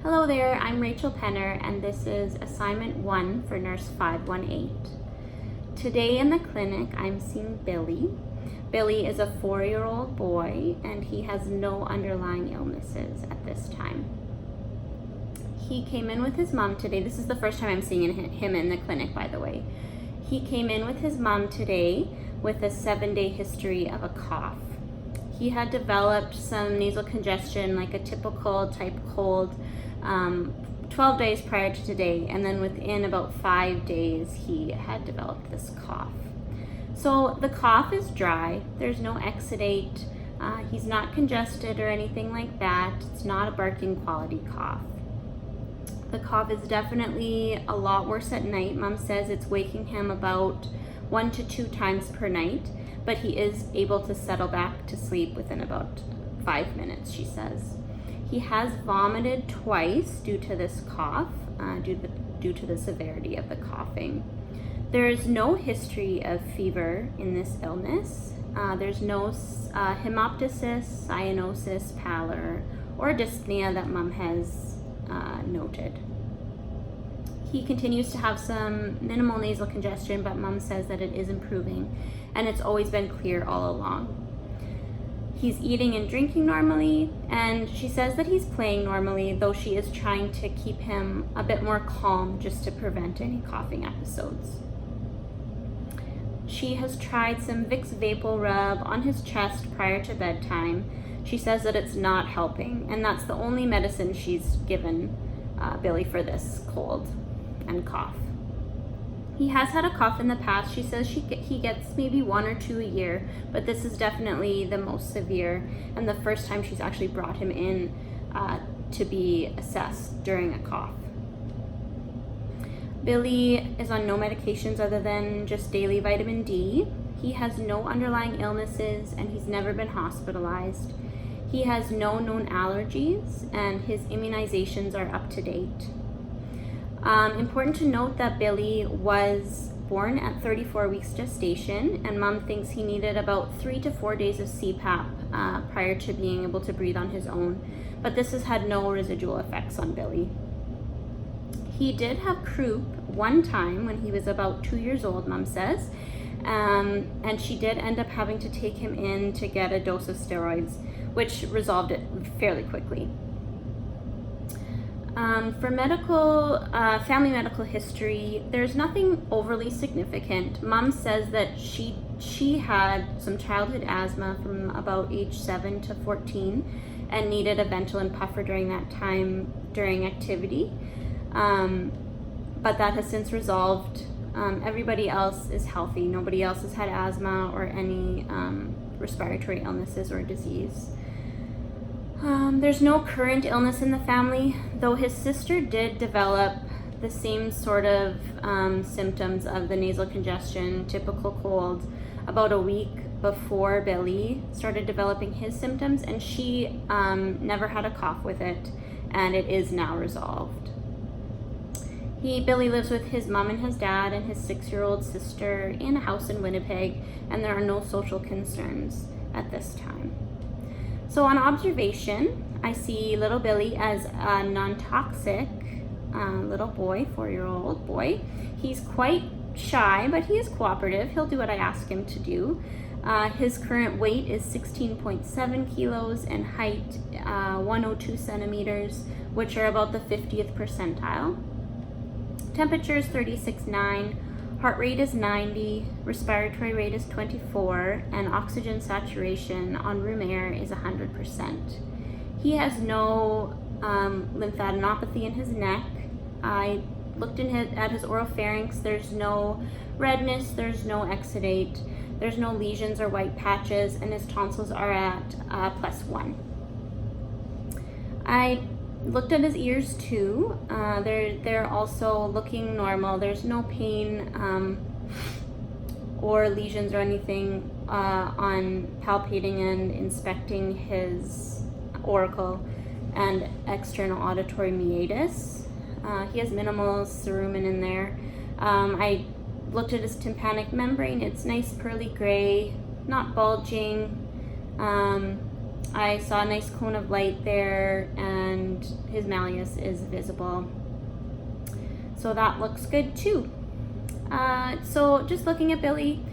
Hello there, I'm Rachel Penner and this is assignment 1 for NURS518. Today in the clinic I'm seeing Billy. Billy is a 4-year-old boy and he has no underlying illnesses at this time. He came in with his mom today. This is the first time I'm seeing him in the clinic, by the way. He came in with his mom today with a 7-day history of a cough. He had developed some nasal congestion, like a typical type cold, 12 days prior to today, and then within about 5 days he had developed this cough. So the cough is dry, there's no exudate, he's not congested or anything like that. It's not a barking quality cough. The cough is definitely a lot worse at night. Mom says it's waking him about 1 to 2 times per night, but he is able to settle back to sleep within about 5 minutes, she says. He has vomited twice due to this cough, due to the severity of the coughing. There is no history of fever in this illness. There's no hemoptysis, cyanosis, pallor, or dyspnea that Mom has noted. He continues to have some minimal nasal congestion, but Mom says that it is improving, and it's always been clear all along. He's eating and drinking normally, and she says that he's playing normally, though she is trying to keep him a bit more calm just to prevent any coughing episodes. She has tried some Vicks Vapor Rub on his chest prior to bedtime. She says that it's not helping, and that's the only medicine she's given Billy for this cold and cough. He has had a cough in the past. She says he gets maybe 1 or 2 a year, but this is definitely the most severe and the first time she's actually brought him in to be assessed during a cough. Billy is on no medications other than just daily vitamin D. He has no underlying illnesses and he's never been hospitalized. He has no known allergies and his immunizations are up to date. Important to note that Billy was born at 34 weeks gestation, and Mom thinks he needed about 3 to 4 days of CPAP prior to being able to breathe on his own, but this has had no residual effects on Billy. He did have croup one time when he was about 2 years old, Mom says, and she did end up having to take him in to get a dose of steroids, which resolved it fairly quickly. For family medical history, there's nothing overly significant. Mom says that she had some childhood asthma from about age 7 to 14 and needed a Ventolin puffer during that time during activity, but that has since resolved. Everybody else is healthy. Nobody else has had asthma or any respiratory illnesses or disease. There's no current illness in the family, though his sister did develop the same sort of symptoms of the nasal congestion, typical cold, about a week before Billy started developing his symptoms, and she never had a cough with it, and it is now resolved. Billy lives with his mom and his dad and his 6-year-old sister in a house in Winnipeg, and there are no social concerns at this time. So on observation, I see little Billy as a non-toxic little boy, 4-year-old boy. He's quite shy, but he is cooperative. He'll do what I ask him to do. His current weight is 16.7 kilos and height 102 centimeters, which are about the 50th percentile. Temperature is 36.9. Heart rate is 90, respiratory rate is 24, and oxygen saturation on room air is 100%. He has no lymphadenopathy in his neck. I looked at his oropharynx. There's no redness, there's no exudate, there's no lesions or white patches, and his tonsils are at +1. I looked at his ears too. They're also looking normal. There's no pain or lesions or anything on palpating and inspecting his auricle and external auditory meatus. He has minimal cerumen in there. I looked at his tympanic membrane. It's nice pearly gray, not bulging. I saw a nice cone of light there, and and his malleus is visible. So that looks good too. So just looking at Billy,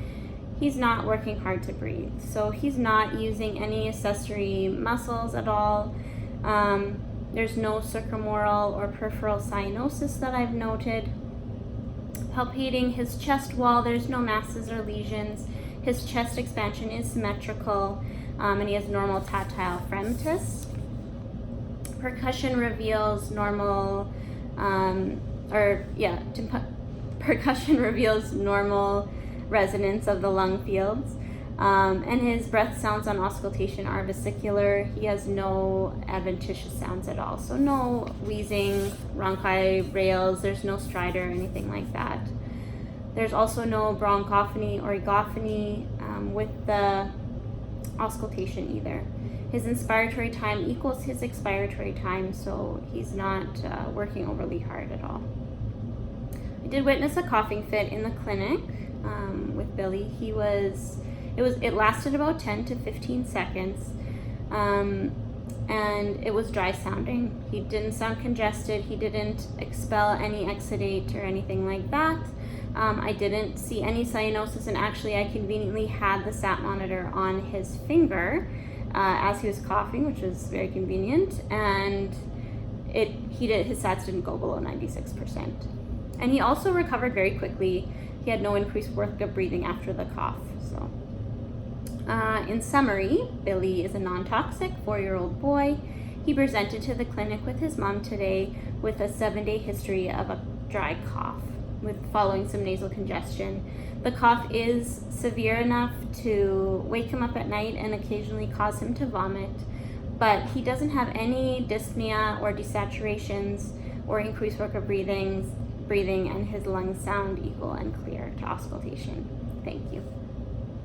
he's not working hard to breathe. So he's not using any accessory muscles at all. There's no circumoral or peripheral cyanosis that I've noted. Palpating his chest wall, there's no masses or lesions. His chest expansion is symmetrical, and he has normal tactile fremitus. Percussion reveals normal, percussion reveals normal resonance of the lung fields. And his breath sounds on auscultation are vesicular. He has no adventitious sounds at all. So no wheezing, rhonchi, rales, there's no stridor or anything like that. There's also no bronchophony or egophony with the auscultation either. His inspiratory time equals his expiratory time, so he's not working overly hard at all. I did witness a coughing fit in the clinic with Billy. It lasted about 10 to 15 seconds, and it was dry sounding. He didn't sound congested. He didn't expel any exudate or anything like that. I didn't see any cyanosis, and actually I conveniently had the sat monitor on his finger as he was coughing, which was very convenient, and his sats didn't go below 96%. And he also recovered very quickly. He had no increased work of breathing after the cough. So, in summary, Billy is a non-toxic 4-year-old boy. He presented to the clinic with his mom today with a 7-day history of a dry cough following some nasal congestion. The cough is severe enough to wake him up at night and occasionally cause him to vomit, but he doesn't have any dyspnea or desaturations or increased work of breathing, and his lungs sound equal and clear to auscultation. Thank you.